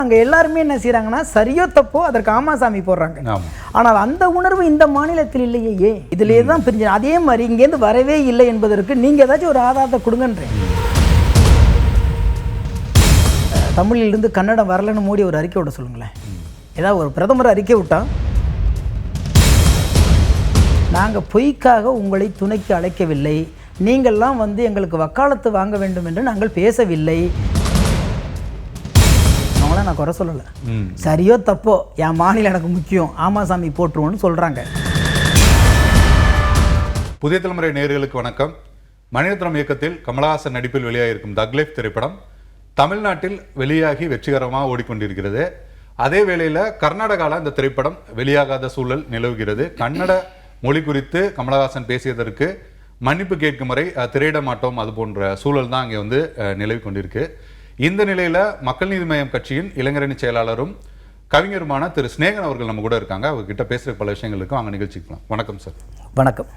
அங்கே எல்லாருமே என்ன செய்கிறாங்கன்னா சரியோ தப்போ அதற்கு ஆமாசாமி போடுறாங்க. ஆனால் அந்த உணர்வு இந்த மாநிலத்தில் இல்லையே, இதிலே தான் பிரிஞ்சு. அதே மாதிரி இங்கேருந்து வரவே இல்லை என்பதற்கு நீங்கள் ஏதாச்சும் ஒரு ஆதாரத்தை கொடுங்கன்றேன். தமிழிலிருந்து கன்னடம் வரலன்னு மோடி ஒரு அறிக்கை விட சொல்லுங்களேன். ஏதாவது ஒரு பிரதமர் அறிக்கை விட்டா, நாங்கள் பொய்க்காக உங்களை துணைக்கு அழைக்கவில்லை, நீங்கள்லாம் வந்து எங்களுக்கு வக்காலத்து வாங்க வேண்டும் என்று நாங்கள் பேசவில்லை. அவங்கள நான் குறை சொல்லலை. சரியோ தப்போ என் மாநிலம் எனக்கு முக்கியம், ஆமாசாமி போட்டுருவோன்னு சொல்கிறாங்க. புதிய தலைமுறை நேயர்களுக்கு வணக்கம். மணிரத்னம் இயக்கத்தில் கமலஹாசன் நடிப்பில் வெளியாகிருக்கும் தக் லைஃப் திரைப்படம் தமிழ்நாட்டில் வெளியாகி வெற்றிகரமாக ஓடிக்கொண்டிருக்கிறது. அதே வேளையில் கர்நாடகாவில் இந்த திரைப்படம் வெளியாகாத சூழல் நிலவுகிறது. கன்னட மொழி குறித்து கமலஹாசன் பேசியதற்கு மன்னிப்பு கேட்கும் வரை திரையிட மாட்டோம், அது போன்ற சூழல் தான் அங்கே வந்து நிலவி கொண்டிருக்கு. இந்த நிலையில் மக்கள் நீதி மய்யம் கட்சியின் இளைஞரணி செயலாளரும் கவிஞருமான திரு ஸ்நேகன் அவர்கள் நம்ம கூட இருக்காங்க. அவர்கிட்ட பேசுகிற பல விஷயங்கள் இருக்கும், அங்கே நிகழ்ச்சிக்கலாம். வணக்கம் சார். வணக்கம்.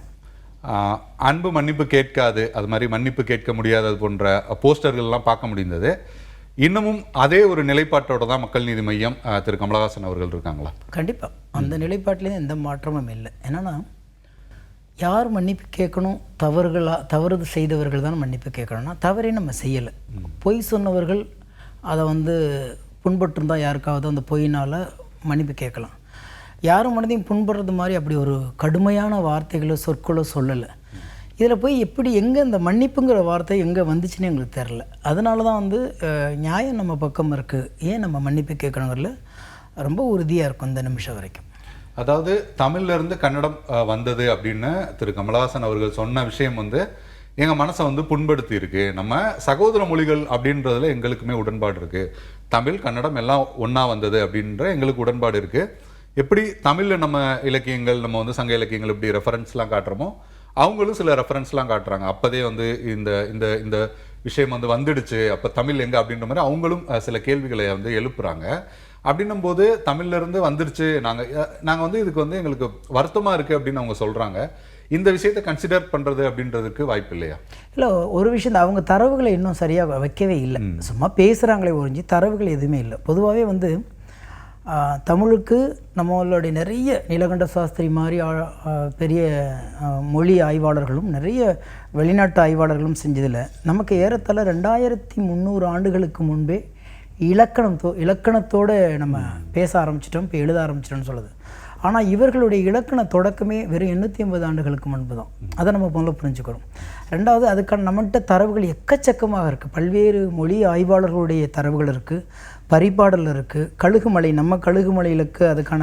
அன்பு மன்னிப்பு கேட்காது, அது மாதிரி மன்னிப்பு கேட்க முடியாது போன்ற போஸ்டர்கள்லாம் பார்க்க முடிந்தது. இன்னமும் அதே ஒரு நிலைப்பாட்டோட தான் மக்கள் நீதி மையம் திரு கமலஹாசன் அவர்கள் இருக்காங்களா? கண்டிப்பாக அந்த நிலைப்பாட்டிலேருந்து எந்த மாற்றமும் இல்லை. என்னன்னா, யார் மன்னிப்பு கேட்கணும்? தவறு செய்தவர்கள் தான் மன்னிப்பு கேட்கணும்னா, தவறே நம்ம செய்யலை. பொய் சொன்னவர்கள் அதை வந்து புண்பட்டிருந்தால் யாருக்காவது அந்த பொய்னால் மன்னிப்பு கேட்கலாம். யாரும் மனதையும் புண்படுறது மாதிரி அப்படி ஒரு கடுமையான வார்த்தைகளோ சொற்களோ சொல்லலை. இதில் போய் எப்படி எங்கே இந்த மன்னிப்புங்கிற வார்த்தை எங்கே வந்துச்சுன்னு எங்களுக்கு தெரில. அதனால தான் வந்து நியாயம் நம்ம பக்கம் இருக்குது, ஏன் நம்ம மன்னிப்பு கேட்கணுங்கிறதுல ரொம்ப உறுதியாக இருக்கும் இந்த நிமிஷம் வரைக்கும். அதாவது தமிழ்லேருந்து கன்னடம் வந்தது அப்படின்னு திரு கமலஹாசன் அவர்கள் சொன்ன விஷயம் வந்து எங்கள் மனசை வந்து புண்படுத்தி இருக்கு. நம்ம சகோதர மொழிகள் அப்படின்றதுல எங்களுக்குமே உடன்பாடு இருக்குது. தமிழ் கன்னடம் எல்லாம் ஒன்றா வந்தது அப்படின்ற எங்களுக்கு உடன்பாடு இருக்குது. எப்படி தமிழில் நம்ம இலக்கியங்கள், நம்ம வந்து சங்க இலக்கியங்கள் எப்படி ரெஃபரன்ஸ்லாம் காட்டுறோமோ, அவங்களும் சில ரெஃபரன்ஸ்லாம் காட்டுறாங்க. அப்போதே வந்து இந்த இந்த இந்த விஷயம் வந்து வந்துடுச்சு, அப்போ தமிழ் எங்கே அப்படின்ற மாதிரி அவங்களும் சில கேள்விகளை வந்து எழுப்புறாங்க. அப்படின்னும் போது தமிழ்லேருந்து வந்துடுச்சு, நாங்கள் வந்து இதுக்கு வந்து எங்களுக்கு வருத்தமாக இருக்குது அப்படின்னு அவங்க சொல்கிறாங்க. இந்த விஷயத்தை கன்சிடர் பண்ணுறது அப்படின்றதுக்கு வாய்ப்பு இல்லையா? இல்லை, ஒரு விஷயம் அவங்க தரவுகளை இன்னும் சரியாக வைக்கவே இல்லை. சும்மா பேசுகிறாங்களே ஒழிஞ்சு தரவுகள் எதுவுமே இல்லை. பொதுவாகவே வந்து தமிழுக்கு நம்மளுடைய நிறைய நீலகண்ட சாஸ்திரி மாதிரி பெரிய மொழி ஆய்வாளர்களும் நிறைய வெளிநாட்டு ஆய்வாளர்களும் செஞ்சதில் நமக்கு ஏறத்தாழ 2300 ஆண்டுகளுக்கு முன்பே இலக்கணத்தோடு நம்ம பேச ஆரம்பிச்சிட்டோம், இப்போ எழுத ஆரம்பிச்சிட்டோம்னு சொல்லுது. ஆனால் இவர்களுடைய இலக்கண தொடக்கமே வெறும் 850 ஆண்டுகளுக்கு முன்பு தான். அதை நம்ம முதல்ல புரிஞ்சுக்கிறோம். ரெண்டாவது, அதுக்கான நம்மகிட்ட தரவுகள் எக்கச்சக்கமாக இருக்குது. பல்வேறு மொழி ஆய்வாளர்களுடைய தரவுகள் இருக்குது, பரிபாடல் இருக்குது. கழுகுமலை, நம்ம கழுகுமலைகளுக்கு அதுக்கான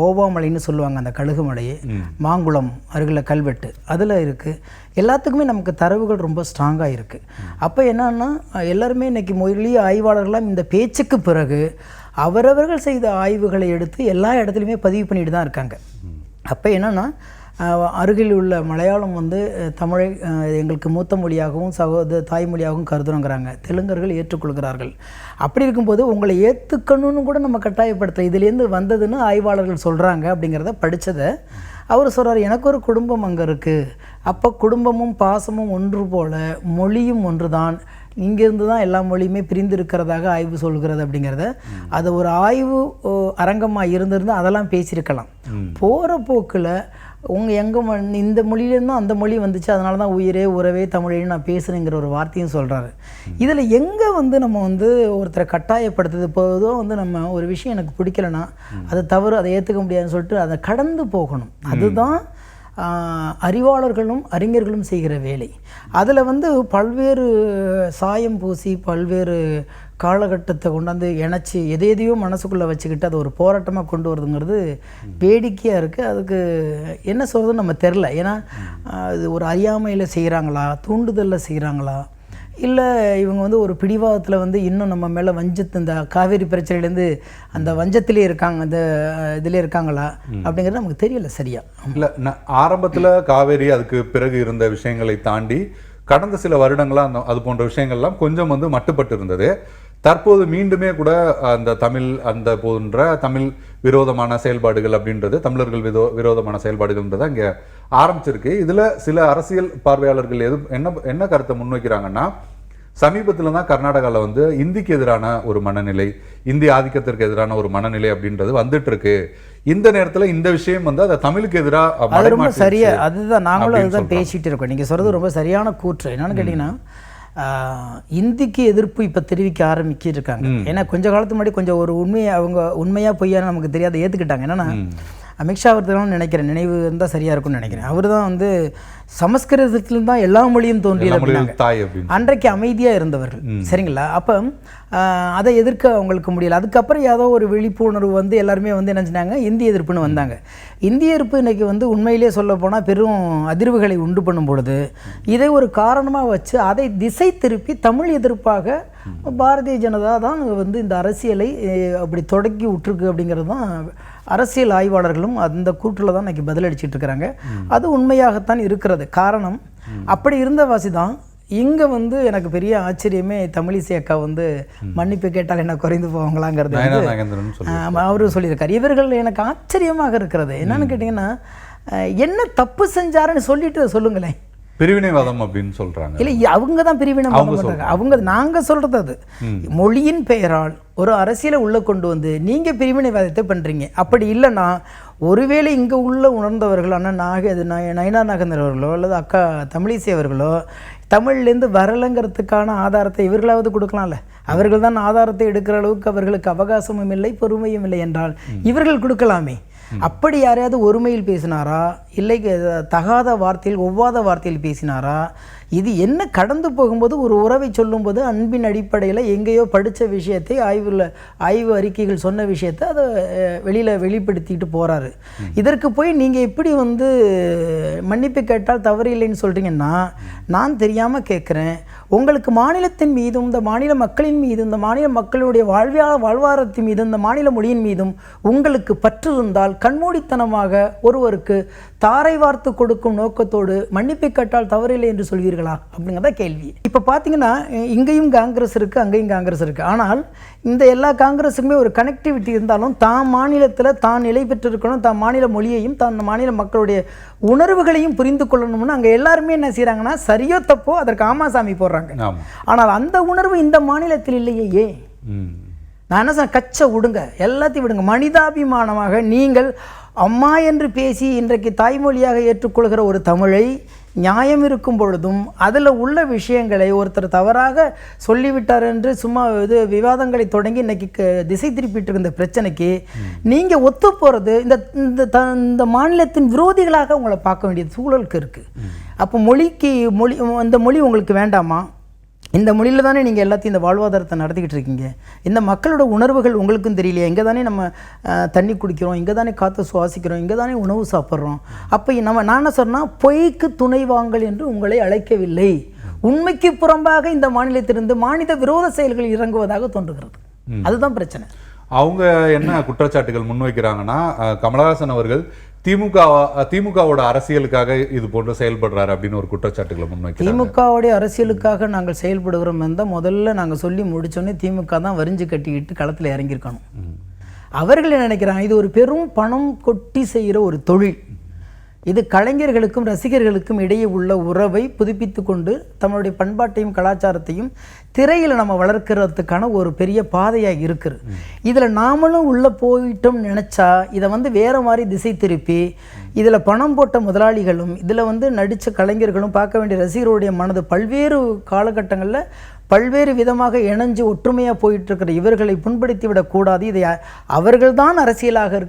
ஓவாமலைன்னு சொல்லுவாங்க அந்த கழுகுமலையை, மாங்குளம் அருகில் கல்வெட்டு அதில் இருக்குது. எல்லாத்துக்குமே நமக்கு தரவுகள் ரொம்ப ஸ்ட்ராங்காக இருக்குது. அப்போ என்னன்னா, எல்லாருமே இன்றைக்கி மொழி ஆய்வாளர்களாம் இந்த பேச்சுக்கு பிறகு அவரவர்கள் செய்த ஆய்வுகளை எடுத்து எல்லா இடத்துலையுமே பதிவு பண்ணிட்டு தான் இருக்காங்க. அப்போ என்னென்னா, அருகில் உள்ள மலையாளம் வந்து தமிழை எங்களுக்கு மூத்த மொழியாகவும் தாய்மொழியாகவும் கருதுறோங்கிறாங்க. தெலுங்கர்கள் ஏற்றுக்கொள்கிறார்கள். அப்படி இருக்கும்போது உங்களை ஏற்றுக்கணும்னு கூட நம்ம கட்டாயப்படுத்த இதுலேருந்து வந்ததுன்னு ஆய்வாளர்கள் சொல்கிறாங்க. அப்படிங்கிறத படித்ததை அவர் சொல்கிறார், எனக்கு ஒரு குடும்பம் அங்கே இருக்குது, அப்போ குடும்பமும் பாசமும் ஒன்று போல் மொழியும் ஒன்று தான், இங்கேருந்து தான் எல்லா மொழியுமே பிரிந்து இருக்கிறதாக ஆய்வு சொல்கிறது. அப்படிங்கிறத அது ஒரு ஆய்வு அரங்கமாக இருந்திருந்தால் அதெல்லாம் பேசியிருக்கலாம். போகிற போக்கில் இந்த மொழியிலேருந்து அந்த மொழி வந்துச்சு, அதனால தான் உயிரே உறவே தமிழேன்னு நான் பேசுகிறேங்கிற ஒரு வார்த்தையும் சொல்கிறாரு. இதில் எங்கே வந்து நம்ம வந்து ஒருத்தரை கட்டாயப்படுத்துது? பொதுவாக வந்து நம்ம ஒரு விஷயம் எனக்கு பிடிக்கலைன்னா அது தவறு, அதை ஏற்றுக்க முடியாதுன்னு சொல்லிட்டு அதை கடந்து போகணும். அதுதான் அறிவாளர்களும் அறிஞர்களும் செய்கிற வேலை. அதில் வந்து பல்வேறு சாயம் பூசி பல்வேறு காலகட்டத்தை கொண்டாந்து இணைச்சி எதையோ மனசுக்குள்ளே வச்சுக்கிட்டு அதை ஒரு போராட்டமாக கொண்டு வரதுங்கிறது வேடிக்கையாக இருக்குது. அதுக்கு என்ன சொல்கிறதுன்னு நம்ம தெரில. ஏன்னா அது ஒரு அறியாமையில் செய்கிறாங்களா, தூண்டுதலில் செய்கிறாங்களா, இல்லை இவங்க வந்து ஒரு பிடிவாதத்தில் வந்து இன்னும் நம்ம மேலே வஞ்சத்து இந்த காவேரி பிரச்சனையிலேருந்து அந்த வஞ்சத்திலே இருக்காங்க, அந்த இதிலே இருக்காங்களா அப்படிங்கிறது நமக்கு தெரியல சரியா. இல்லை, ஆரம்பத்தில் காவேரி அதுக்கு பிறகு இருந்த விஷயங்களை தாண்டி கடந்த சில வருடங்களாக அது போன்ற விஷயங்கள்லாம் கொஞ்சம் வந்து மட்டுப்பட்டு இருந்தது. தற்போது மீண்டுமே கூட அந்த போன்ற தமிழ் விரோதமான செயல்பாடுகள் அப்படின்றது, தமிழர்கள் விரோதமான செயல்பாடுகள்ன்றது அங்கே ஆரம்பிச்சிருக்கு. இதில் சில அரசியல் பார்வையாளர்கள் என்ன கருத்தை முன்வைக்கிறாங்கன்னா, சமீபத்தில் தான் கர்நாடகாவில் வந்து இந்திக்கு எதிரான ஒரு மனநிலை, இந்திய ஆதிக்கத்திற்கு எதிரான ஒரு மனநிலை அப்படின்றது வந்துட்டு இருக்கு. இந்த நேரத்தில் இந்த விஷயம் வந்து அதை தமிழுக்கு எதிராக அது ரொம்ப சரியா, அதுதான் நாங்களும் அதுதான் பேசிட்டு இருக்கோம். நீங்கள் சொல்றது ரொம்ப சரியான கூற்று. என்னன்னு கேட்டிங்கன்னா, இந்திக்கு எதிர்ப்பு இப்போ தெரிவிக்க ஆரம்பிச்சிருக்காங்க. ஏன்னா கொஞ்ச காலத்துக்கு முன்னாடி கொஞ்சம் ஒரு உண்மையை அவங்க உண்மையா பொய்யான்னு நமக்கு தெரியாத ஏற்றுக்கிட்டாங்க. என்னன்னா அமித்ஷா அவர்கள் நினைக்கிறேன், நினைவு இருந்தால் சரியா இருக்கும்னு நினைக்கிறேன், அவர் தான் வந்து சமஸ்கிருதத்தில் தான் எல்லா மொழியும் தோன்றியது அப்படின்னாங்க. அன்றைக்கு அமைதியாக இருந்தவர்கள், சரிங்களா? அப்போ அதை எதிர்க்க அவங்களுக்கு முடியல. அதுக்கப்புறம் ஏதோ ஒரு விழிப்புணர்வு வந்து எல்லாருமே வந்து என்ன செஞ்சாங்க, இந்திய எதிர்ப்புன்னு வந்தாங்க. இந்திய எதிர்ப்பு இன்னைக்கு வந்து உண்மையிலே சொல்ல போனால் பெரும் அதிர்வுகளை உண்டு பண்ணும் பொழுது இதை ஒரு காரணமாக வச்சு அதை திசை திருப்பி தமிழ் எதிர்ப்பாக பாரதிய ஜனதா தான் வந்து இந்த அரசியலை அப்படி தொடக்கி விட்டுருக்கு அப்படிங்கிறது தான் அரசியல் ஆய்வாளர்களும் அந்த கூற்றில் தான் இன்னைக்கு பதிலளிச்சிட்டு இருக்கிறாங்க. அது உண்மையாகத்தான் இருக்கிறது. காரணம் அப்படி இருந்த வாசி தான் இங்கே வந்து எனக்கு பெரிய ஆச்சரியமே தமிழிசை அக்கா வந்து மன்னிப்பு கேட்டால் என்ன குறைந்து போவாங்களாங்கிறது அவரு சொல்லியிருக்காரு. இவர்கள் எனக்கு ஆச்சரியமாக இருக்கிறது. என்னன்னு கேட்டிங்கன்னா, என்ன தப்பு செஞ்சாருன்னு சொல்லிட்டு சொல்லுங்களேன். பிரிவினைவாதம் அப்படின்னு சொல்றாங்க. இல்லை, அவங்க தான் பிரிவினைவாதம் பண்றாங்க. அவங்க நாங்கள் சொல்றது அது மொழியின் பெயரால் ஒரு அரசியலை உள்ள கொண்டு வந்து நீங்க பிரிவினைவாதத்தை பண்றீங்க. அப்படி இல்லைன்னா ஒருவேளை இங்க உள்ள உணர்ந்தவர்கள் அண்ணன் நயினா நாகேந்திரன் அவர்களோ அல்லது அக்கா தமிழிசை அவர்களோ தமிழ்லேருந்து வரலைங்கிறதுக்கான ஆதாரத்தை இவர்களாவது கொடுக்கலாம்ல. அவர்கள் தான் ஆதாரத்தை எடுக்கிற அளவுக்கு அவர்களுக்கு அவகாசமும் இல்லை, பொறுமையும் இல்லை என்றால் இவர்கள் கொடுக்கலாமே. அப்படி யாரையாவது ஒருமையில் பேசினாரா, இல்லை தகாத வார்த்தையில் ஒவ்வாத வார்த்தையில் பேசினாரா? இது என்ன கடந்து போகும்போது ஒரு உறவை சொல்லும்போது அன்பின் அடிப்படையில் எங்கேயோ படித்த விஷயத்தை ஆய்வு அறிக்கைகள் சொன்ன விஷயத்தை அதை வெளிப்படுத்திட்டு போகிறாரு. இதற்கு போய் நீங்கள் எப்படி வந்து மன்னிப்பு கேட்டால் தவறு இல்லைன்னு சொல்கிறீங்கன்னா, நான் தெரியாமல் கேட்குறேன், உங்களுக்கு மாநிலத்தின் மீதும் இந்த மாநில மக்களின் மீதும் இந்த மாநில மக்களுடைய வாழ்வாதாரத்தின் மீதும் இந்த மாநில மொழியின் மீதும் உங்களுக்கு பற்று இருந்தால் கண்மூடித்தனமாக ஒருவருக்கு தாரை வார்த்து கொடுக்கும் நோக்கத்தோடு மன்னிப்பு கேட்டால் தவறில்லை என்று சொல்வீர்களா அப்படிங்கிறத கேள்வி. இப்போ பார்த்தீங்கன்னா, இங்கேயும் காங்கிரஸ் இருக்குது, அங்கேயும் காங்கிரஸ் இருக்குது. ஆனால் இந்த எல்லா காங்கிரஸுக்குமே ஒரு கனெக்டிவிட்டி இருந்தாலும் தான் மாநிலத்தில் தான் நிலை பெற்றிருக்கணும், தான் மாநில மொழியையும் தான் மாநில மக்களுடைய உணர்வுகளையும் புரிந்து கொள்ளணும்னு அங்கே எல்லாருமே என்ன செய்கிறாங்கன்னா, சரியோ தப்போ அதற்கு ஆமாசாமி போடுறாங்க. ஆனால் அந்த உணர்வு இந்த மாநிலத்தில் இல்லையே. நான் என்ன சொன்ன, கச்சை விடுங்க, எல்லாத்தையும் விடுங்க. மனிதாபிமானமாக நீங்கள் அம்மா என்று பேசி இன்றைக்கு தாய்மொழியாக ஏற்றுக்கொள்கிற ஒரு தமிழை நியாயம் இருக்கும் பொழுதும் அதில் உள்ள விஷயங்களை ஒருத்தர் தவறாக சொல்லிவிட்டார் என்று சும்மா இது விவாதங்களை தொடங்கி இன்னைக்கு திசை திருப்பிட்டு இருந்த பிரச்சனைக்கு நீங்கள் ஒத்து போகிறது இந்த மாநிலத்தின் விரோதிகளாக உங்களை பார்க்க வேண்டிய சூழலுக்கு இருக்குது. அப்போ இந்த மொழி உங்களுக்கு வேண்டாமா? இந்த மொழியில் தானே நீங்கள் எல்லாத்தையும் இந்த வாழ்வாதாரத்தை நடத்திக்கிட்டு இருக்கீங்க. இந்த மக்களோட உணர்வுகள் உங்களுக்கும் தெரியலையா? இங்கே தானே நம்ம தண்ணி குடிக்கிறோம், இங்கே தானே காற்று சுவாசிக்கிறோம், இங்கே தானே உணவு சாப்பிட்றோம். அப்போ நான் என்ன சொன்னால், பொய்க்கு துணை வாங்கல் என்று உங்களை அழைக்கவில்லை. உண்மைக்கு புறம்பாக இந்த மாநிலத்திலிருந்து மாநில விரோத செயல்கள் இறங்குவதாக தோன்றுகிறது. அதுதான் பிரச்சனை. அவங்க என்ன குற்றச்சாட்டுகள் முன்வைக்கிறாங்கன்னா, கமலஹாசன் அவர்கள் திமுகவோட அரசியலுக்காக இது போன்று செயல்படுறாரு அப்படின்னு ஒரு குற்றச்சாட்டுகளை முன்வைக்கிறாங்க. திமுகவுடைய அரசியலுக்காக நாங்கள் செயல்படுகிறோம் இருந்தால் முதல்ல நாங்கள் சொல்லி முடிச்சோன்னே திமுக தான் வரிஞ்சு கட்டிக்கிட்டு களத்தில் இறங்கியிருக்கணும். அவர்கள் நினைக்கிறாங்க இது ஒரு பெரும் பணம் கொட்டி செய்கிற ஒரு தொழில், இது கலைஞர்களுக்கும் ரசிகர்களுக்கும் இடையே உள்ள உறவை புதுப்பித்து கொண்டு தமிழுடைய பண்பாட்டையும் கலாச்சாரத்தையும் திரையில் நம்ம வளர்க்கிறதுக்கான ஒரு பெரிய பாதையாக இருக்குது. இதில் நாமளும் உள்ளே போயிட்டோம் நினச்சா இதை வந்து வேறு மாதிரி திசை திருப்பி இதில் பணம் போட்ட முதலாளிகளும் இதில் வந்து நடித்த கலைஞர்களும் பார்க்க வேண்டிய ரசிகர்களுடைய மனது பல்வேறு காலகட்டங்களில் பல்வேறு விதமாக இணைஞ்சு ஒற்றுமையாக போயிட்டுருக்கிற இவர்களை புண்படுத்தி விடக்கூடாது. இதை அவர்கள்தான் அரசியலாக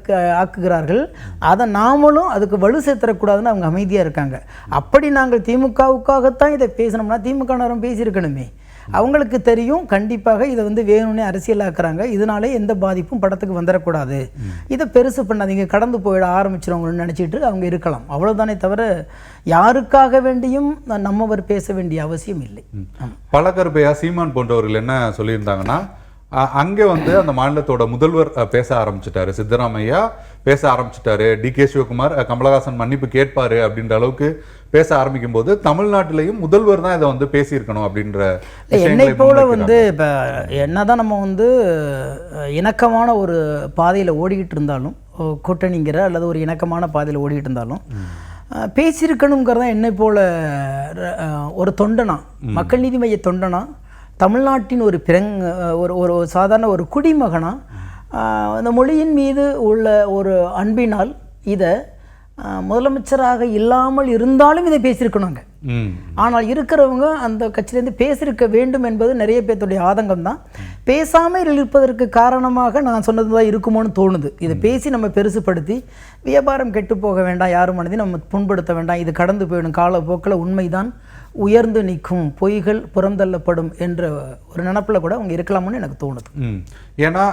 ஆக்குகிறார்கள், அதை நாமளும் அதுக்கு வலு சேர்த்துடக்கூடாதுன்னு அவங்க அமைதியாக இருக்காங்க. அப்படி நாங்கள் திமுகவுக்காகத்தான் இதை பேசணும்னா திமுக நேரம் பேசியிருக்கணுமே. அவங்களுக்கு தெரியும் கண்டிப்பாக இதை வந்து வேணும்னே அரசியலாக்குறாங்க, இதனாலே எந்த பாதிப்பும் படத்துக்கு வந்துடக்கூடாது, இதை பெருசு பண்ணாதீங்க, கடந்து போயிட ஆரம்பிச்சிருவங்கன்னு நினச்சிட்டு அவங்க இருக்கலாம். அவ்வளோதானே தவிர யாருக்காக வேண்டியும் நம்மவர் பேச வேண்டிய அவசியம் இல்லை. பலகருப்பையா சீமான் போன்றவர்கள் என்ன சொல்லியிருந்தாங்கன்னா, அங்கே வந்து அந்த மாநிலத்தோட முதல்வர் பேச ஆரம்பிச்சிட்டாரு, சித்தராமையா பேச ஆரம்பிச்சிட்டாரு, டி.கே. சிவகுமார் கமலஹாசன் மன்னிப்பு கேட்பாரு அப்படின்ற அளவுக்கு பேச ஆரம்பிக்கும் போது தமிழ்நாட்டிலையும் முதல்வர் தான் இதை வந்து பேசியிருக்கணும் அப்படின்ற. என்னை போல வந்து இப்போ என்னதான் நம்ம வந்து இணக்கமான ஒரு பாதையில் ஓடிக்கிட்டு இருந்தாலும், கூட்டணிங்கிற அல்லது ஒரு இணக்கமான பாதையில் ஓடிக்கிட்டு இருந்தாலும் பேசியிருக்கணுங்கிறதான் என்னை போல ஒரு தொண்டனா, மக்கள் நீதி மைய தொண்டனா தமிழ்நாட்டின் ஒரு ஒரு ஒரு சாதாரண ஒரு குடிமகனாக அந்த மொழியின் மீது உள்ள ஒரு அன்பினால் இதை முதலமைச்சராக இல்லாமல் இருந்தாலும் இதை பேசியிருக்கணுங்க. ஆனால் இருக்கிறவங்க அந்த கட்சியிலேருந்து பேசியிருக்க வேண்டும் என்பது நிறைய பேர்த்துடைய ஆதங்கம் தான். பேசாமல் இருப்பதற்கு காரணமாக நான் சொன்னது தான் இருக்குமோன்னு தோணுது. இதை பேசி நம்ம பெருசுப்படுத்தி வியாபாரம் கெட்டு போக வேண்டாம், யாரும் மனதையும் நம்ம புண்படுத்த வேண்டாம், இது கடந்து போயிடும், காலப்போக்கில் உண்மைதான் உயர்ந்து நிற்கும், பொய்கள் புறந்தள்ளப்படும் என்ற ஒரு நினப்பில் கூட அவங்க இருக்கலாம்னு எனக்கு தோணுது. ஏன்னா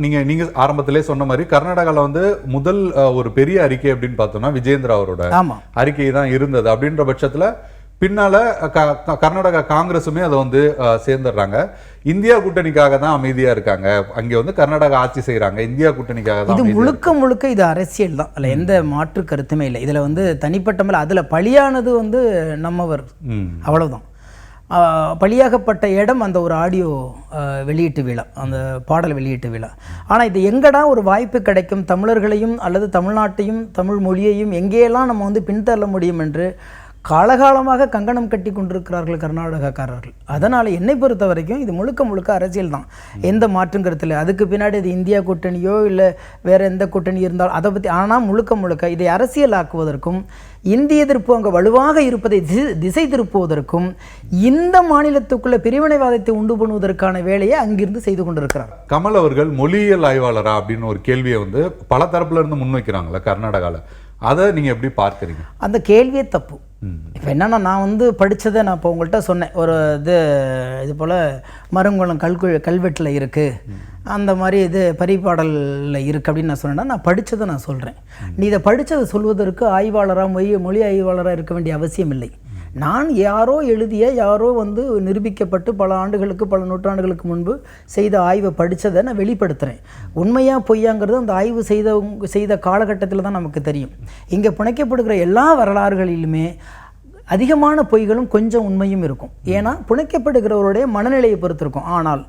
நீங்க ஆரம்பத்திலே சொன்ன மாதிரி கர்நாடகாவில் வந்து முதல் ஒரு பெரிய அறிக்கை அப்படின்னு பார்த்தோம்னா விஜேந்திரா அவரோட அறிக்கை தான் இருந்தது. அப்படின்ற பட்சத்தில் பின்னால கர்நாடகா காங்கிரஸுமே அதை வந்து சேர்ந்துடுறாங்க. இந்தியா கூட்டணிக்காக தான் அமைதியா இருக்காங்க, அங்கே வந்து கர்நாடகா ஆட்சி செய்யறாங்க, இந்தியா கூட்டணிக்காக தான். இது முழுக்க இது அரசியல் தான், அதில் எந்த மாற்று கருத்துமே இல்லை. இதில் வந்து தனிப்பட்ட மேல அதில் பலியானது வந்து நம்மவர், அவ்வளவுதான். பலியாகப்பட்ட இடம் அந்த ஒரு ஆடியோ வெளியீட்டு விழா, அந்த பாடல் வெளியீட்டு விழா. ஆனால் இது எங்கடா ஒரு வாய்ப்பு கிடைக்கும் தமிழர்களையும் அல்லது தமிழ்நாட்டையும் தமிழ் மொழியையும் எங்கேயெல்லாம் நம்ம வந்து பின்தள்ள முடியும் என்று காலகாலமாக கங்கணம் கட்டி கொண்டிருக்கிறார்கள் கர்நாடகக்காரர்கள். அதனால் என்னை பொறுத்த வரைக்கும் இது முழுக்க அரசியல் தான், எந்த மாற்றுங்கிறதுல. அதுக்கு பின்னாடி இது இந்தியா கூட்டணியோ இல்லை வேறு எந்த கூட்டணி இருந்தாலும் அதை பற்றி, ஆனால் முழுக்க இதை அரசியலாக்குவதற்கும் இந்திய எதிர்ப்பு அங்கே வலுவாக இருப்பதை திசை திருப்புவதற்கும் இந்த மாநிலத்துக்குள்ள பிரிவினைவாதத்தை உண்டு பண்ணுவதற்கான வேலையை அங்கிருந்து செய்து கொண்டிருக்கிறார். கமல் அவர்கள் மொழியியல் ஆய்வாளரா அப்படின்னு ஒரு கேள்வியை வந்து பல தரப்புல இருந்து முன்வைக்கிறாங்களா கர்நாடகாவில், அதை நீங்கள் எப்படி பார்க்குறீங்க? அந்த கேள்வியே தப்பு. இப்போ என்னென்னா, நான் வந்து படித்ததை நான் இப்போ உங்கள்கிட்ட சொன்னேன், ஒரு இது போல் மருங்குளம் கல்வெட்டில் இருக்குது, அந்த மாதிரி இது பரிபாடலில் இருக்குது அப்படின்னு நான் சொன்னேன்னா, நான் படித்ததை நான் சொல்கிறேன். நீ இதை படித்ததை சொல்வதற்கு ஆய்வாளராக மொழி ஆய்வாளராக இருக்க வேண்டிய அவசியம் இல்லை. நான் யாரோ எழுதிய, யாரோ வந்து நிரூபிக்கப்பட்டு பல ஆண்டுகளுக்கு பல நூற்றாண்டுகளுக்கு முன்பு செய்த ஆய்வை படித்ததை நான் வெளிப்படுத்துகிறேன். உண்மையாக பொய்யாங்கிறது அந்த ஆய்வு செய்த காலகட்டத்தில் தான் நமக்கு தெரியும். இங்கே புனைக்கப்படுகிற எல்லா வரலாறுகளிலுமே அதிகமான பொய்களும் கொஞ்சம் உண்மையும் இருக்கும். ஏன்னா புனைக்கப்படுகிறவருடைய மனநிலையை பொறுத்து இருக்கும். ஆனால்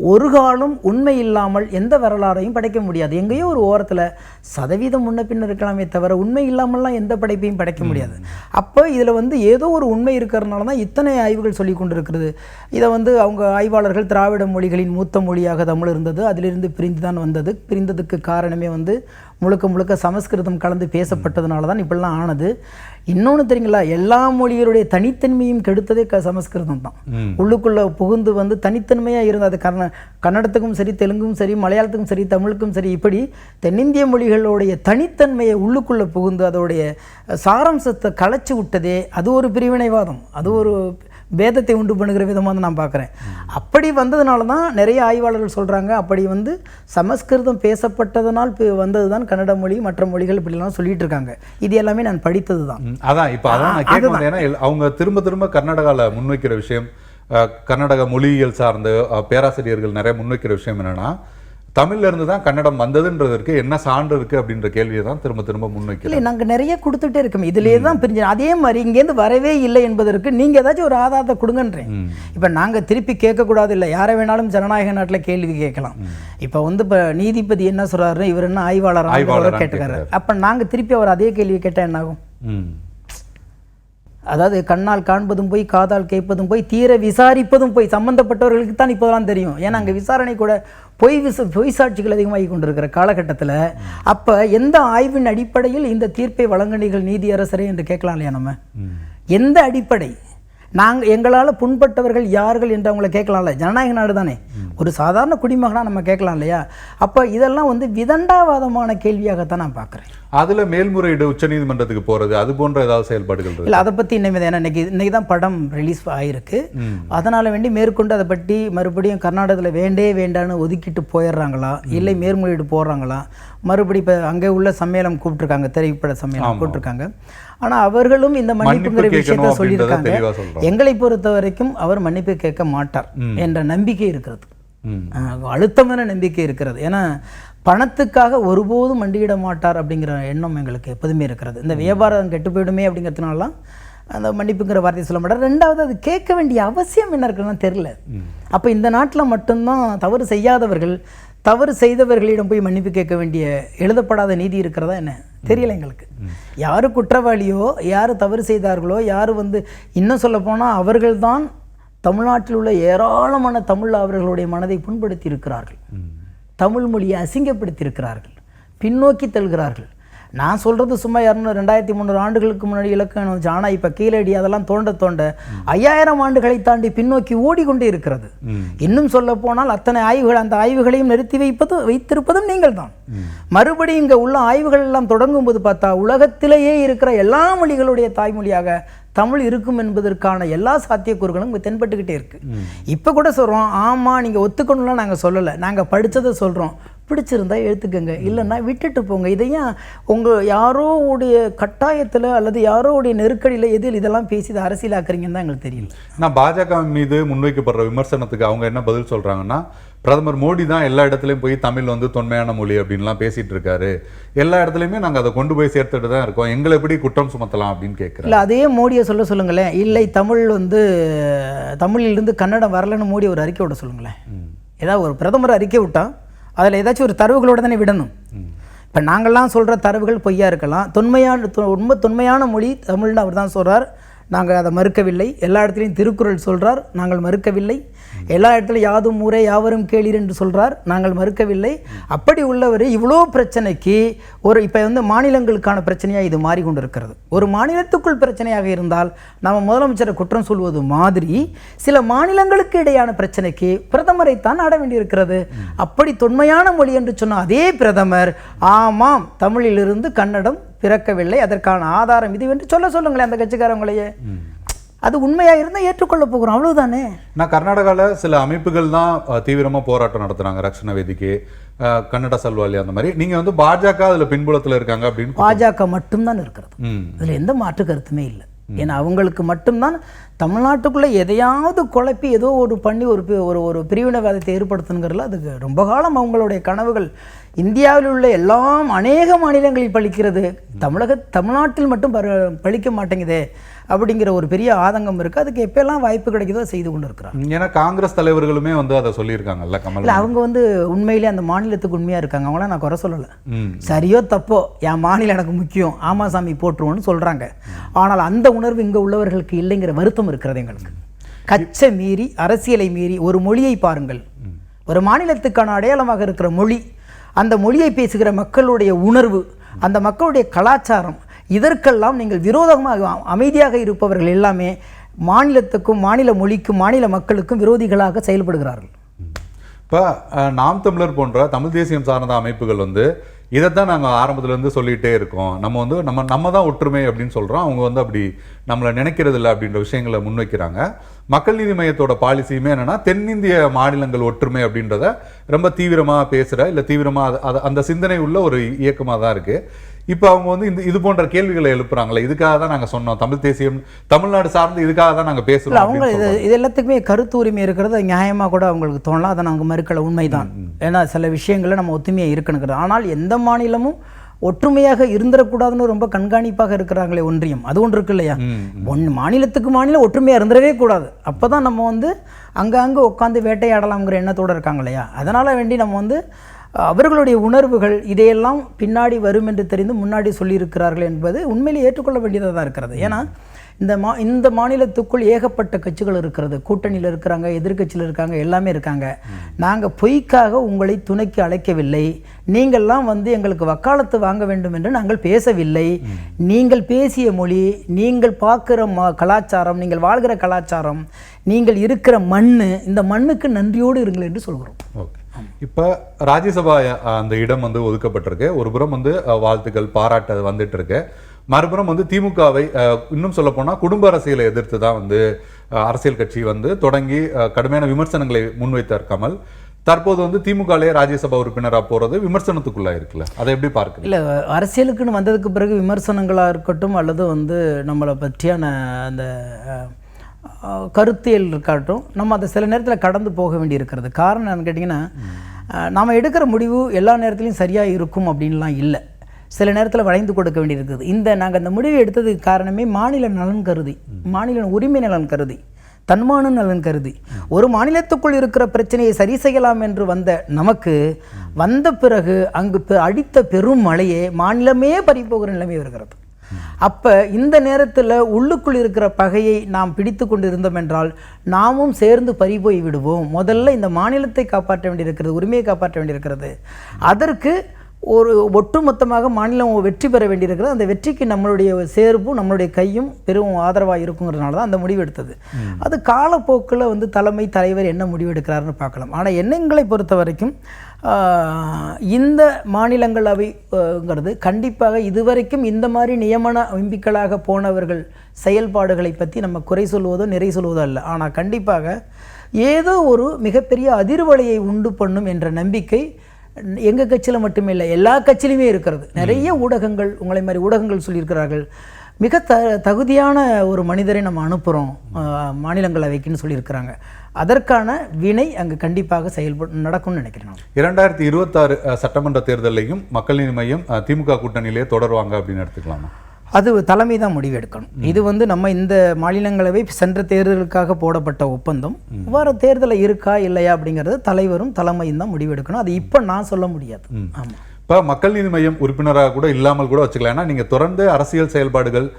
ஒரு காலம் உண்மை இல்லாமல் எந்த வரலாறையும் படைக்க முடியாது. எங்கேயோ ஒரு ஓரத்தில் சதவீதம் முன்ன பின்ன இருக்கலாமே தவிர உண்மை இல்லாமல்லாம் எந்த படைப்பையும் படைக்க முடியாது. அப்போ இதில் வந்து ஏதோ ஒரு உண்மை இருக்கிறதுனால தான் இத்தனை ஆய்வுகள் சொல்லி கொண்டிருக்கிறது. இதை வந்து அவங்க ஆய்வாளர்கள் திராவிட மொழிகளின் மூத்த மொழியாக தமிழ் இருந்தது, அதிலிருந்து பிரிந்து தான் வந்தது. பிரிந்ததுக்கு காரணமே வந்து முழுக்க சமஸ்கிருதம் கலந்து பேசப்பட்டதுனால தான் இப்படிலாம் ஆனது. இன்னொன்று தெரியுங்களா, எல்லா மொழிகளுடைய தனித்தன்மையும் கெடுத்ததே சமஸ்கிருதம் தான். உள்ளுக்குள்ளே புகுந்து வந்து தனித்தன்மையாக இருந்தது. அது கன்னடத்துக்கும் சரி, தெலுங்கும் சரி, மலையாளத்துக்கும் சரி, தமிழுக்கும் சரி, இப்படி தென்னிந்திய மொழிகளுடைய தனித்தன்மையை உள்ளுக்குள்ளே புகுந்து அதோடைய சாராம்சத்தை கலைச்சி விட்டதே அது ஒரு பிரிவினைவாதம், அது ஒரு பேதத்தை உண்டு பண்ணுகிற விதமாக தான் நான் பார்க்குறேன். அப்படி வந்ததுனால தான் நிறைய ஆய்வாளர்கள் சொல்கிறாங்க, அப்படி வந்து சமஸ்கிருதம் பேசப்பட்டதனால் வந்தது தான் கன்னட மொழி, மற்ற மொழிகள் இப்படிலாம் சொல்லிட்டு இருக்காங்க. இது எல்லாமே நான் படித்தது தான். அதான் இப்போ அதான் நான் கேட்குறேன். ஏன்னா அவங்க திரும்ப கர்நாடகாவில் முன்வைக்கிற விஷயம், கர்நாடக மொழியியல் சார்ந்த பேராசிரியர்கள் நிறைய முன்வைக்கிற விஷயம் என்னன்னா, தமிழ்ல இருந்து தான் கன்னடம் வந்ததுன்றதற்கு என்ன சான்று இருக்கு அப்படின்ற கேள்வியை தான் திரும்ப முன்வைக்கிறோம். இல்லை, நாங்கள் நிறைய கொடுத்துட்டே இருக்கோம், இதுலேயே தான் பிரிஞ்சு. அதே மாதிரி இங்கேருந்து வரவே இல்லை என்பதற்கு நீங்கள் ஏதாச்சும் ஒரு ஆதாரத்தை கொடுங்கன்றேன். இப்போ நாங்கள் திருப்பி கேட்கக்கூடாது இல்லை, யாரை வேணாலும் ஜனநாயக நாட்டில் கேள்வி கேட்கலாம். இப்போ வந்து இப்போ நீதிபதி என்ன சொல்கிறாரு, இவர் என்ன ஆய்வாளராக கேட்டுக்காரு. அப்போ நாங்கள் திருப்பி அவர் அதே கேள்வி கேட்டால் என்ன ஆகும்? அதாவது கண்ணால் காண்பதும் போய், காதால் கேட்பதும் போய், தீர விசாரிப்பதும் போய், சம்பந்தப்பட்டவர்களுக்கு தான் இப்போதான் தெரியும். ஏன்னா அங்கே விசாரணை கூட பொய் சாட்சிகள் அதிகமாகி கொண்டிருக்கிற காலகட்டத்தில் அப்போ எந்த ஆய்வின் அடிப்படையில் இந்த தீர்ப்பை வழங்கினீர்கள் நீதியரசரே என்று கேட்கலாம் இல்லையா? நம்ம எந்த அடிப்படை, எங்களால் புண்பட்டவர்கள் யார்கள் என்று அவங்கள கேட்கலாம்ல. ஜனநாயக நாடு தானே, ஒரு சாதாரண குடிமகனாக நம்ம கேட்கலாம் இல்லையா? அப்போ இதெல்லாம் வந்து விதண்டாவாதமான கேள்வியாகத்தான் நான் பார்க்குறேன். அதில் மேல்முறையீடு உச்சநீதிமன்றத்துக்கு போகிறது, அது போன்ற ஏதாவது செயல்பாடுகள் இல்லை? அதை பற்றி இன்னைக்கு தான் படம் ரிலீஸ் ஆகிருக்கு. அதனால் வேண்டி மேற்கொண்டு அதை பற்றி மறுபடியும் கர்நாடகத்தில் வேண்டான்னு ஒதுக்கிட்டு போயிடுறாங்களா, இல்லை மேல்முறையீடு போடுறாங்களா, மறுபடி இப்போ அங்கே உள்ள சம்மேளனம் கூப்பிட்டுருக்காங்க, திரைப்பட சம்மேளனம் கூப்பிட்டுருக்காங்க. ஆனால் அவர்களும் இந்த மன்னிப்புங்கிற விஷயத்த சொல்லியிருக்காங்க. எங்களை பொறுத்த வரைக்கும் அவர் மன்னிப்பு கேட்க மாட்டார் என்ற நம்பிக்கை இருக்கிறது, அழுத்தமான நம்பிக்கை இருக்கிறது. ஏன்னா பணத்துக்காக ஒருபோதும் மண்டியிட மாட்டார் அப்படிங்கிற எண்ணம் எங்களுக்கு எப்போதுமே இருக்கிறது. இந்த வியாபாரம் கெட்டு போயிடுமே அப்படிங்கிறதுனால அந்த மன்னிப்புங்கிற வார்த்தையை சொல்ல மாட்டார். ரெண்டாவது, அது கேட்க வேண்டிய அவசியம் என்ன இருக்குன்னு தெரியல. அப்போ இந்த நாட்டில் மட்டும்தான் தவறு செய்யாதவர்கள், தவறு செய்தவர்களிடம் போய் மன்னிப்பு கேட்க வேண்டிய எழுதப்படாத நீதி இருக்கிறதா என்ன தெரியல எங்களுக்கு. யார் குற்றவாளியோ, யார் தவறு செய்தார்களோ, யார் வந்து இன்னும் சொல்ல போனால் அவர்கள்தான் தமிழ்நாட்டில் உள்ள ஏராளமான தமிழ் அவர்களுடைய மனதை புண்படுத்தி இருக்கிறார்கள். தமிழ் மொழியை அசிங்கப்படுத்தி இருக்கிறார்கள், பின்னோக்கி தள்ளுகிறார்கள். நான் சொல்கிறது சும்மா 2300 ஆண்டுகளுக்கு முன்னாடி இலக்கணம் வந்துச்சு. ஆனால் இப்போ கீழடி அதெல்லாம் தோண்ட 5000 ஆண்டுகளை தாண்டி பின்னோக்கி ஓடிக்கொண்டே இருக்கிறது. இன்னும் சொல்ல போனால் அத்தனை ஆய்வுகள், அந்த ஆய்வுகளையும் நிறுத்தி வைத்திருப்பதும் நீங்கள் தான். மறுபடியும் இங்கே உள்ள ஆய்வுகள் எல்லாம் தொடங்கும் போது பார்த்தா உலகத்திலேயே இருக்கிற எல்லா மொழிகளுடைய தாய்மொழியாக தமிழ் இருக்கும் என்பதற்கான எல்லா சாத்தியக்கூறுகளும் இங்கே தென்பட்டுக்கிட்டே இருக்கு. இப்போ கூட சொல்கிறோம், ஆமாம் நீங்கள் ஒத்துக்கணும்லாம் நாங்கள் சொல்லலை, நாங்கள் படித்ததை சொல்கிறோம், பிடிச்சிருந்தா எடுத்துக்கோங்க, இல்லைன்னா விட்டுட்டு போங்க. இதையும் உங்கள் யாரோடைய கட்டாயத்தில் அல்லது யாரோடைய நெருக்கடியில் எதில் இதெல்லாம் பேசி இதை அரசியலாக்குறீங்கன்னு தான் எங்களுக்கு தெரியல. நான் பாஜக மீது முன்வைக்கப்படுற விமர்சனத்துக்கு அவங்க என்ன பதில் சொல்கிறாங்கன்னா, பிரதமர் மோடி தான் எல்லா இடத்துலையும் போய் தமிழ் வந்து தொன்மையான மொழி அப்படின்லாம் பேசிகிட்டு இருக்காரு, எல்லா இடத்துலையுமே நாங்கள் அதை கொண்டு போய் சேர்த்துட்டு தான் இருக்கோம், எங்களை எப்படி குற்றம் சுமத்தலாம் அப்படின்னு கேட்குறேன். இல்லை, அதே மோடியை சொல்லுங்களேன். இல்லை, தமிழ் வந்து தமிழிலிருந்து கன்னடம் வரலன்னு மோடி ஒரு அறிக்கை விட சொல்லுங்களேன். ஏதாவது ஒரு பிரதமர் அறிக்கை விட்டால் அதில் ஏதாச்சும் ஒரு தரவுகளோடு தானே விடணும். இப்போ நாங்கள்லாம் சொல்கிற தரவுகள் பொய்யா இருக்கலாம். ரொம்ப தொன்மையான மொழி தமிழ்னு அவர் தான் சொல்கிறார், நாங்கள் அதை மறுக்கவில்லை. எல்லா இடத்துலையும் திருக்குறள் சொல்கிறார், நாங்கள் மறுக்கவில்லை. எல்லா இடத்துலையும் யாதும் ஊரே யாவரும் கேளீர் என்று சொல்கிறார், நாங்கள் மறுக்கவில்லை. அப்படி உள்ளவர் இவ்வளோ பிரச்சனைக்கு இப்போ வந்து மாநிலங்களுக்கான பிரச்சனையாக இது மாறிக்கொண்டு இருக்கிறது. ஒரு மாநிலத்துக்குள் பிரச்சனையாக இருந்தால் நம்ம முதலமைச்சரை குற்றம் சொல்வது மாதிரி சில மாநிலங்களுக்கு இடையான பிரச்சனைக்கு பிரதமரை தான் ஆட வேண்டியிருக்கிறது. அப்படி தொன்மையான மொழி என்று சொன்ன அதே பிரதமர், ஆமாம் தமிழிலிருந்து கன்னடம் பிறக்கவில்லை, அதற்கான ஆதாரம் இது என்று சொல்லுங்களேன் அந்த கட்சிக்காரங்களையே. அது உண்மையாக இருந்தால் ஏற்றுக்கொள்ள போகிறோம், அவ்வளவுதானே. நான் கர்நாடகாவில் சில அமைப்புகள் தான் தீவிரமாக போராட்டம் நடத்துகிறாங்க, ரக்ஷண வேதிக்கு, கன்னட சல்வாலி, அந்த மாதிரி. நீங்கள் வந்து பாஜக அதில் பின்புலத்தில் இருக்காங்க அப்படின்னு. பாஜக மட்டும்தான் இருக்கிறது, அதில் எந்த மாற்று கருத்துமே இல்லை. ஏன்னா அவங்களுக்கு மட்டும்தான் தமிழ்நாட்டுக்குள்ளே எதையாவது குழப்பி ஏதோ ஒரு பண்ணி ஒரு ஒரு பிரிவினைவாதத்தை ஏற்படுத்தணுங்கிறதுல அதுக்கு ரொம்ப காலம் அவங்களுடைய கனவுகள். இந்தியாவில் உள்ள எல்லாம் அநேக மாநிலங்களில் பழிக்கிறது, தமிழ்நாட்டில் மட்டும் பழிக்க மாட்டேங்குதே அப்படிங்கிற ஒரு பெரிய ஆதங்கம் இருக்குது. அதுக்கு எப்பெல்லாம் வாய்ப்பு கிடைக்குதோ செய்து கொண்டு இருக்கிறாங்க. ஏன்னா காங்கிரஸ் தலைவர்களுமே வந்து அதை சொல்லியிருக்காங்கல்ல கமல். இல்லை, அவங்க வந்து உண்மையிலே அந்த மாநிலத்துக்கு உண்மையாக இருக்காங்க, அவங்களாம் நான் குறை சொல்லலை. சரியோ தப்போ என் மாநிலம் எனக்கு முக்கியம், ஆமாசாமி போட்டுருவோன்னு சொல்கிறாங்க. ஆனால் அந்த உணர்வு இங்கே உள்ளவர்களுக்கு இல்லைங்கிற வருத்தம் இருக்கிறது எங்களுக்கு. கச்சை மீறி, அரசியலை மீறி ஒரு மொழியை பாருங்கள், ஒரு மாநிலத்துக்கான அடையாளமாக இருக்கிற மொழி, அந்த மொழியை பேசுகிற மக்களுடைய உணர்வு, அந்த மக்களுடைய கலாச்சாரம், இதற்கெல்லாம் நீங்கள் விரோதமாக அமைதியாக இருப்பவர்கள் எல்லாமே மாநிலத்துக்கும் மாநில மொழிக்கும் மாநில மக்களுக்கும் விரோதிகளாக செயல்படுகிறார்கள். இப்போ நாம் தமிழர் போன்ற தமிழ் தேசியம் சார்ந்த அமைப்புகள் வந்து இதைத்தான் நாங்கள் ஆரம்பத்துலேருந்து சொல்லிகிட்டே இருக்கோம், நம்ம வந்து நம்ம தான் ஒற்றுமை அப்படின்னு சொல்கிறோம், அவங்க வந்து அப்படி நம்மளை நினைக்கிறது இல்லை அப்படின்ற விஷயங்களை முன்வைக்கிறாங்க. மக்கள் நீதி மையத்தோட பாலிசியுமே என்னென்னா தென்னிந்திய மாநிலங்கள் ஒற்றுமை அப்படின்றத ரொம்ப தீவிரமாக பேசுகிற, இல்லை தீவிரமாக அந்த சிந்தனை உள்ள ஒரு இயக்கமாக தான் இருக்குது. இப்போ அவங்க வந்து இது போன்ற கேள்விகளை எழுப்புறாங்களே, இதுக்காக தான் நாங்கள் சொன்னோம், தமிழ் தேசியம் தமிழ்நாடு சார்ந்து இதுக்காக தான் நாங்கள் பேசுகிறோம். அவங்க இது எல்லாத்துக்குமே கருத்து உரிமை இருக்கிறது நியாயமாக கூட அவங்களுக்கு தோணலாம், அதை நாங்கள் மறுக்கல, உண்மைதான். ஏன்னா சில விஷயங்களில் நம்ம ஒத்துமையாக இருக்கணுங்கிறது. ஆனால் எந்த மாநிலமும் ஒற்றுமையாக இருந்துடக்கூடாதுன்னு ரொம்ப கண்காணிப்பாக இருக்கிறாங்களே ஒன்றியம், அது ஒன்று இருக்கு இல்லையா. மாநிலத்துக்கு மாநிலம் ஒற்றுமையாக இருந்துடவே கூடாது, அப்போ தான் நம்ம வந்து அங்கங்கே உட்காந்து வேட்டையாடலாம்ங்கிற எண்ணத்தோடு இருக்காங்க இல்லையா. அதனால் வேண்டி நம்ம வந்து அவர்களுடைய உணர்வுகள் இதையெல்லாம் பின்னாடி வரும் என்று தெரிந்து முன்னாடி சொல்லியிருக்கிறார்கள் என்பது உண்மையிலே ஏற்றுக்கொள்ள வேண்டியதாக தான் இருக்கிறது. ஏன்னா இந்த மாநிலத்துக்குள் ஏகப்பட்ட கட்சிகள் இருக்கிறது, கூட்டணியில் இருக்கிறாங்க, எதிர்கட்சியில் இருக்காங்க, எல்லாமே இருக்காங்க. நாங்கள் பொய்க்காக உங்களை துணைக்கு அழைக்கவில்லை, நீங்கள்லாம் வந்து எங்களுக்கு வக்காலத்து வாங்க வேண்டும் என்று நாங்கள் பேசவில்லை. நீங்கள் பேசிய மொழி, நீங்கள் பார்க்குற கலாச்சாரம், நீங்கள் வாழ்கிற கலாச்சாரம், நீங்கள் இருக்கிற மண், இந்த மண்ணுக்கு நன்றியோடு இருங்கள் என்று சொல்கிறோம். ஓகே, இப்போ ராஜ்யசபா அந்த இடம் வந்து ஒதுக்கப்பட்டிருக்கு. ஒரு புறம் வந்து வாழ்த்துக்கள் பாராட்டு வந்துட்டு இருக்கு, மறுபுறம் வந்து திமுகவை இன்னும் சொல்ல போனால் குடும்ப அரசியலை எதிர்த்து தான் வந்து அரசியல் கட்சி வந்து தொடங்கி கடுமையான விமர்சனங்களை முன்வைத்தார் கமல். தற்போது வந்து திமுகலே ராஜ்யசபா உறுப்பினராக போகிறது விமர்சனத்துக்குள்ளே இருக்குல்ல, அதை எப்படி பார்க்குறது? இல்லை, அரசியலுக்குன்னு வந்ததுக்கு பிறகு விமர்சனங்களாக இருக்கட்டும் அல்லது வந்து நம்மளை பற்றியான அந்த கருத்தியல் இருக்கட்டும், நம்ம அதை சில நேரத்தில் கடந்து போக வேண்டி இருக்கிறது. காரணம் என்னன்னு கேட்டிங்கன்னா, நாம் எடுக்கிற முடிவு எல்லா நேரத்துலையும் சரியாக இருக்கும் அப்படின்லாம் இல்லை, சில நேரத்தில் வளைந்து கொடுக்க வேண்டியிருக்குது. நாங்கள் அந்த முடிவை எடுத்ததுக்கு காரணமே மாநில நலன் கருதி, மாநில உரிமை நலன் கருதி, தன்மான நலன் கருதி. ஒரு மாநிலத்துக்குள் இருக்கிற பிரச்சனையை சரி செய்யலாம் என்று வந்த நமக்கு வந்த பிறகு அங்கு அடித்த பெரும் மழையே மாநிலமே பறிப்போகிற நிலைமை வருகிறது. அப்போ இந்த நேரத்தில் உள்ளுக்குள் இருக்கிற பகையை நாம் பிடித்து கொண்டு இருந்தோம் என்றால் நாமும் சேர்ந்து பறிபோய் விடுவோம். முதல்ல இந்த மாநிலத்தை காப்பாற்ற வேண்டியிருக்கிறது, உரிமையை காப்பாற்ற வேண்டியிருக்கிறது. அதற்கு ஒரு ஒட்டுமொத்தமாக மாநிலம் வெற்றி பெற வேண்டியிருக்கிறது. அந்த வெற்றிக்கு நம்மளுடைய சேர்ப்பும் நம்மளுடைய கையும் பெரும் ஆதரவாக இருக்குங்கிறதுனால தான் அந்த முடிவு எடுத்தது. அது காலப்போக்கில் தலைவர் என்ன முடிவு எடுக்கிறாருன்னு பார்க்கலாம். ஆனால் எண்ணங்களை பொறுத்த வரைக்கும் இந்த மாநிலங்களவைங்கிறது கண்டிப்பாக இதுவரைக்கும் இந்த மாதிரி நியமன எம்பிக்களாக போனவர்கள் செயல்பாடுகளை பற்றி நம்ம குறை சொல்வதோ நிறை சொல்வதோ அல்ல. ஆனால் கண்டிப்பாக ஏதோ ஒரு மிகப்பெரிய அதிர்வலையை உண்டு பண்ணும் என்ற நம்பிக்கை எங்கள் கட்சியில் மட்டுமே இல்லை, எல்லா கட்சியிலுமே இருக்கிறது. நிறைய ஊடகங்கள் உங்களை மாதிரி ஊடகங்கள் சொல்லியிருக்கிறார்கள், மிக தகுதியான ஒரு மனிதரை நம்ம அனுப்புகிறோம் மாநிலங்களவைக்குன்னு சொல்லியிருக்கிறாங்க. அதற்கான வினை அங்கு கண்டிப்பாக நடக்கும்னு நினைக்கிறேன். 2026 சட்டமன்ற தேர்தலையும் மக்கள் நீதி மய்யம் திமுக கூட்டணியிலே தொடருவாங்க அப்படின்னு எடுத்துக்கலாமா? அது தலைமை தான் முடிவு எடுக்கணும். இது நம்ம இந்த மாநிலங்களவை சென்ற தேர்தலுக்காக போடப்பட்ட ஒப்பந்தம். வர தேர்தலில் இருக்கா இல்லையா அப்படிங்கிறது தலைவரும் தலைமையும் தான் முடிவு எடுக்கணும். அது இப்போ நான் சொல்ல முடியாது. ஆமாம், இப்போ மக்கள் நீதி மய்யம் உறுப்பினராக கூட இல்லாமல் கூட வச்சுக்கலாம். ஏன்னா நீங்கள் தொடர்ந்து அரசியல் செயல்பாடுகள்,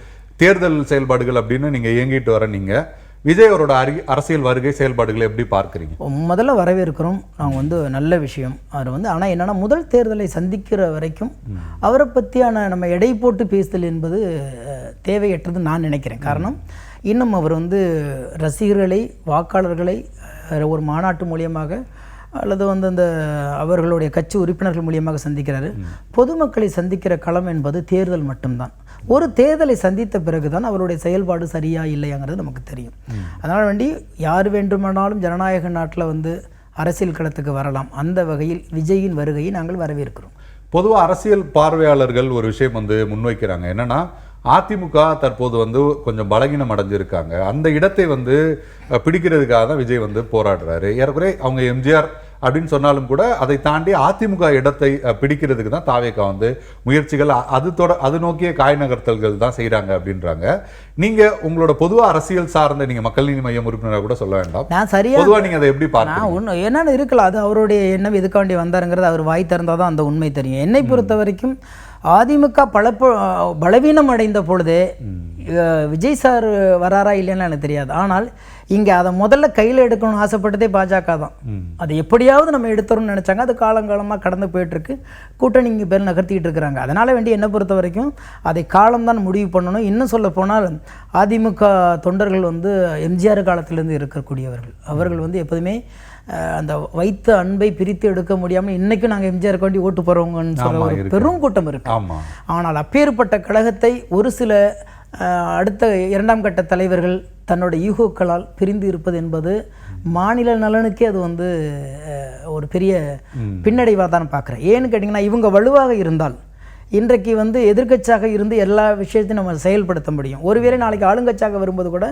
தேர்தல் செயல்பாடுகள் அப்படின்னு நீங்கள் இயங்கிட்டு வர நீங்கள் விஜய் அவரோட அரசியல் வருகை செயல்பாடுகளை எப்படி பார்க்குறீங்க? முதல்ல வரவேற்கிறோம். நாங்கள் நல்ல விஷயம் அவர் ஆனால் என்னென்னா முதல் தேர்தலை சந்திக்கிற வரைக்கும் அவரை பற்றியான நம்ம எடை போட்டு பேசுதல் என்பது தேவையற்றது நான் நினைக்கிறேன். காரணம், இன்னும் அவர் ரசிகர்களை, வாக்காளர்களை ஒரு மாநாட்டு மூலியமாக அல்லது அந்த அவர்களுடைய கட்சி உறுப்பினர்கள் மூலியமாக சந்திக்கிறாரு. பொதுமக்களை சந்திக்கிற களம் என்பது தேர்தல் மட்டும்தான். ஒரு தேர்தலை சந்தித்த பிறகுதான் அவருடைய செயல்பாடு சரியா இல்லையாங்கிறது நமக்கு தெரியும். அதனால் வேண்டி யார் வேண்டுமானாலும் ஜனநாயக நாட்டில் அரசியல் களத்துக்கு வரலாம். அந்த வகையில் விஜயின் வருகையை நாங்கள் வரவேற்கிறோம். பொதுவாக அரசியல் பார்வையாளர்கள் ஒரு விஷயம் முன்வைக்கிறாங்க. என்னன்னா, அதிமுக தற்போது கொஞ்சம் பலகீனம் அடைஞ்சிருக்காங்க. அந்த இடத்தை பிடிக்கிறதுக்காக தான் விஜய் போராடுறாரு. ஏறக்குறைய அவங்க எம்ஜிஆர் அப்படின்னு சொன்னாலும் கூட அதை தாண்டி அதிமுக இடத்தை பிடிக்கிறதுக்கு தான் தாவேகா முயற்சிகள் அது நோக்கிய காய் நகர்த்தல்கள் தான் செய்கிறாங்க அப்படின்றாங்க. நீங்க உங்களோட பொதுவா அரசியல் சார்ந்த நீங்க மக்கள் நீதி மய்யம் உறுப்பினராக கூட சொல்ல வேண்டாம், நான் சரியா பொதுவாக நீங்க அதை எப்படி பார்க்கணும்? என்னன்னு இருக்கலாம், அது அவருடைய எண்ணம் எதுக்காண்டி வந்தாருங்கிறது அவர் வாய் திறந்தாதான் அந்த உண்மை தெரியும். என்னை பொறுத்த வரைக்கும் அதிமுக பலவீனம் அடைந்த பொழுதே விஜய் சார் வராரா இல்லைன்னு எனக்கு தெரியாது. ஆனால் இங்கே அதை முதல்ல கையில் எடுக்கணும்னு ஆசைப்பட்டதே பாஜக தான். அதை எப்படியாவது நம்ம எடுத்துறோம்னு நினச்சாங்க. அது காலங்காலமாக கடந்து போயிட்டுருக்கு. கூட்டணி இங்கே பேர் நகர்த்திக்கிட்டு இருக்கிறாங்க. அதனால் வேண்டி என்னை பொறுத்த வரைக்கும் அதை காலம்தான் முடிவு பண்ணணும். இன்னும் சொல்ல போனால் அதிமுக தொண்டர்கள் எம்ஜிஆர் காலத்திலேருந்து இருக்கக்கூடியவர்கள். அவர்கள் எப்போதுமே அந்த வைத்த அன்பை பிரித்து எடுக்க முடியாமல் இன்றைக்கும் நாங்கள் எம்ஜிஆர் காண்டி ஓட்டு போகிறவங்கன்னு சொல்ல ஒரு பெரும் கூட்டம் இருக்கு. ஆனால் அப்பேற்பட்ட கழகத்தை ஒரு சில அடுத்த இரண்டாம் கட்ட தலைவர்கள் தன்னோட ஈகோக்களால் பிரிந்து இருப்பது என்பது மாநில நலனுக்கே அது ஒரு பெரிய பின்னடைவாக தான் பார்க்குறேன். ஏன்னு கேட்டிங்கன்னா, இவங்க வலுவாக இருந்தால் இன்றைக்கு எதிர்க்கட்சியாக இருந்து எல்லா விஷயத்தையும் நம்ம செயல்படுத்த முடியும். ஒருவேளை நாளைக்கு ஆளுங்கட்சியாக வரும்போது கூட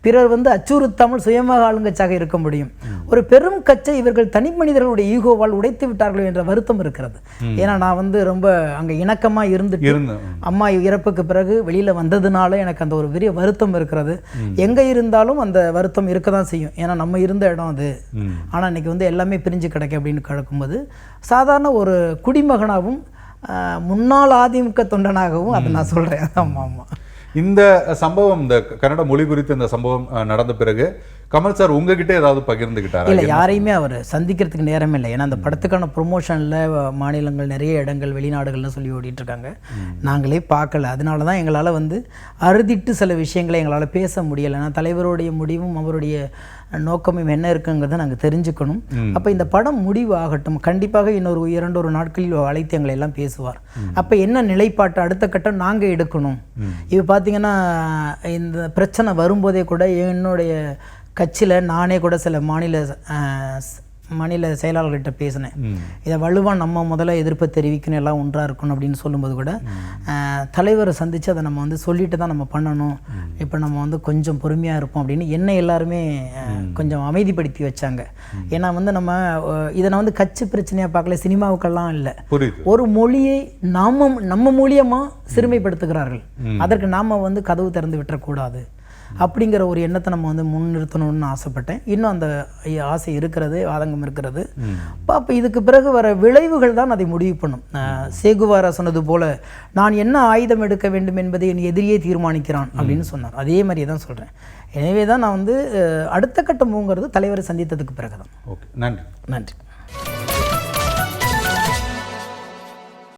பிறர் அச்சுறுத்தாமல் சுயமாக ஆளுங்கட்சியாக இருக்க முடியும். ஒரு பெரும் கட்சி இவர்கள் தனி மனிதர்களுடைய ஈகோவால் உடைத்து விட்டார்கள் என்ற வருத்தம் இருக்கிறது. ஏன்னா நான் ரொம்ப அங்கே இணக்கமாக இருந்துட்டு அம்மா இறப்புக்கு பிறகு வெளியில் வந்ததுனால எனக்கு அந்த ஒரு பெரிய வருத்தம் இருக்கிறது. எங்கே இருந்தாலும் அந்த வருத்தம் இருக்க தான் செய்யும். ஏன்னா நம்ம இருந்த இடம் அது. ஆனால் இன்னைக்கு எல்லாமே பிரிஞ்சு கிடக்கு அப்படின்னு கிடக்கும்போது சாதாரண ஒரு குடிமகனாகவும் முன்னாள் அதிமுக தொண்டனாகவும் அதை நான் சொல்கிறேன். ஆமாம் ஆமாம். இந்த சம்பவம், இந்த கன்னட மொழி குறித்து இந்த சம்பவம் நடந்த பிறகு கமல் சார் உங்ககிட்ட ஏதாவது பகிர்ந்துக்கிட்டாரா? இல்லை, யாரையுமே அவர் சந்திக்கிறதுக்கு நேரம் இல்லை. ஏன்னா அந்த படத்துக்கான ப்ரொமோஷனில் மாநிலங்கள் நிறைய இடங்கள் வெளிநாடுகள்னு சொல்லி ஓடிட்டுருக்காங்க. நாங்களே பார்க்கல. அதனால தான் எங்களால் அறுதிட்டு சில விஷயங்களை எங்களால் பேச முடியலை. ஏன்னா தலைவருடைய முடிவும் அவருடைய நோக்கமும் என்ன இருக்குங்கிறத நாங்கள் தெரிஞ்சுக்கணும். அப்போ இந்த படம் முடிவு ஆகட்டும், கண்டிப்பாக இன்னொரு 2 நாட்களில் அழைத்து எங்களை எல்லாம் பேசுவார். அப்போ என்ன நிலைப்பாட்டு அடுத்த கட்டம் நாங்கள் எடுக்கணும். இப்போ பார்த்தீங்கன்னா, இந்த பிரச்சனை வரும்போதே கூட என்னுடைய கட்சியில் நானே கூட சில மாநில செயலாளர்கிட்ட பேசினேன். இதை வலுவாக நம்ம முதல்ல எதிர்ப்பை தெரிவிக்கணும், எல்லாம் ஒன்றாக இருக்கணும் அப்படின்னு சொல்லும்போது கூட தலைவரை சந்தித்து அதை நம்ம சொல்லிட்டு தான் நம்ம பண்ணணும். இப்போ நம்ம கொஞ்சம் பொறுமையாக இருப்போம் அப்படின்னு என்னை எல்லாருமே கொஞ்சம் அமைதிப்படுத்தி வச்சாங்க. ஏன்னா நம்ம இதை நான் கட்சி பிரச்சனையாக பார்க்கல, சினிமாவுக்கெல்லாம் இல்லை. ஒரு மொழியை நம்ம மூலியமாக சிறுமைப்படுத்துகிறார்கள். அதற்கு நாம் கதவு திறந்து விட்டுறக்கூடாது. அப்படிங்கிற ஒரு எண்ணத்தை நம்ம வந்து முன்னிறுத்தணும்னு ஆசைப்பட்டேன். இன்னும் அந்த ஆசை இருக்கிறது, ஆதங்கம் இருக்கிறது. அப்போ இதுக்கு பிறகு வர விளைவுகள் தான் அதை முடிவு பண்ணும். சேகுவாரா சொன்னது போல, நான் என்ன ஆயுதம் எடுக்க வேண்டும் என்பதை என் எதிரியே தீர்மானிக்கிறான் அப்படின்னு சொன்னார். அதே மாதிரியே தான் சொல்கிறேன். எனவே தான் நான் வந்து அடுத்த கட்ட மூங்கிறது தலைவரை சந்தித்ததுக்கு பிறகு தான். ஓகே, நன்றி. நன்றி.